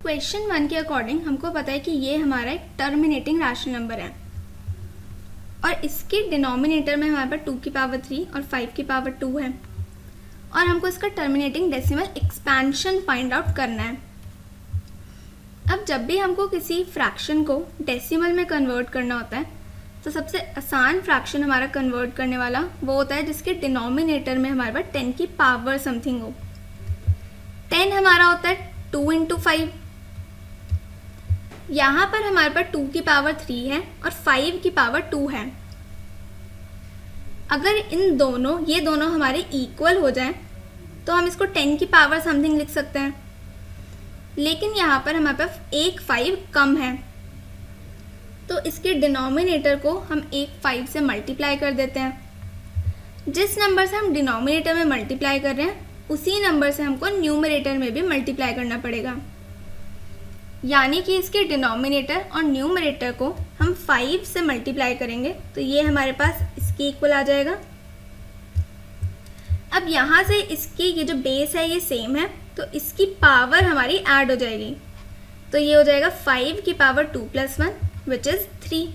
Question 1 के according हमको पता है कि ये हमारा एक टर्मिनेटिंग रैशनल नंबर है और इसके डिनोमिनेटर में हमारे पास 2 की पावर 3 और 5 की पावर 2 है और हमको इसका terminating decimal expansion find out करना है। अब जब भी हमको किसी फ्रैक्शन को डेसिमल में कन्वर्ट करना होता है तो सबसे आसान फ्रैक्शन हमारा कन्वर्ट करने वाला वो होता है जिसके डिनोमिनेटर में हमारे पास 10 की पावर समथिंग हो। 10 हमारा होता है 2 इंटू 5, यहाँ पर हमारे पास 2 की पावर 3 है और 5 की पावर 2 है। अगर ये दोनों हमारे इक्वल हो जाएं तो हम इसको 10 की पावर समथिंग लिख सकते हैं, लेकिन यहाँ पर हमारे पास एक 5 कम है तो इसके डिनोमिनेटर को हम एक 5 से मल्टीप्लाई कर देते हैं। जिस नंबर से हम डिनोमिनेटर में मल्टीप्लाई कर रहे हैं उसी नंबर से हमको न्यूमरेटर में भी मल्टीप्लाई करना पड़ेगा, यानी कि इसके डिनोमिनेटर और न्यूमरेटर को हम 5 से मल्टीप्लाई करेंगे तो ये हमारे पास इसके इक्वल आ जाएगा। अब यहाँ से इसकी ये जो बेस है ये सेम है तो इसकी पावर हमारी ऐड हो जाएगी, तो ये हो जाएगा 5 की पावर 2 + 1 विच इज़ 3।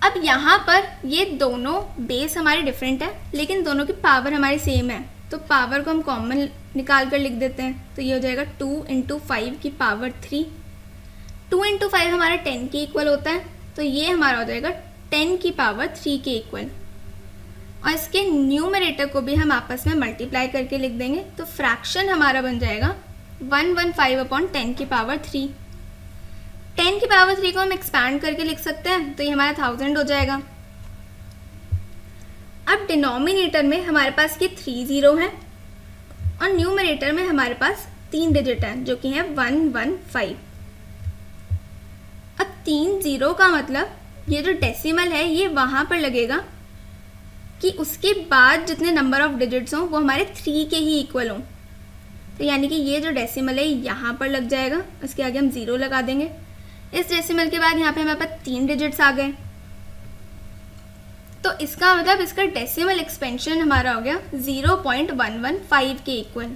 अब यहाँ पर ये दोनों बेस हमारे डिफरेंट है लेकिन दोनों की पावर हमारी सेम है, तो पावर को हम कॉमन निकाल कर लिख देते हैं तो ये हो जाएगा 2 इंटू 5 की पावर 3। 2 इंटू 5 हमारा 10 के इक्वल होता है तो ये हमारा हो जाएगा 10 की पावर 3 के इक्वल, और इसके न्यूमरेटर को भी हम आपस में मल्टीप्लाई करके लिख देंगे तो फ्रैक्शन हमारा बन जाएगा 115/10 की पावर 3। 10 की पावर 3 को हम एक्सपैंड करके लिख सकते हैं तो ये हमारा 1000 हो जाएगा। अब डिनोमिनेटर में हमारे पास ये 3 0 है और न्यूमरेटर में हमारे पास 3 डिजिट हैं जो कि है 115। अब 3 0 का मतलब ये जो डेसिमल है ये वहाँ पर लगेगा कि उसके बाद जितने नंबर ऑफ डिजिट्स हों वो हमारे 3 के ही इक्वल हों, तो यानी कि ये जो डेसिमल है यहाँ पर लग जाएगा, उसके आगे हम 0 लगा देंगे। इस डेसिमल के बाद यहाँ पे हमारे पास 3 डिजिट्स आ गए, तो इसका मतलब इसका डेसिमल एक्सपेंशन हमारा हो गया 0.115 के इक्वल।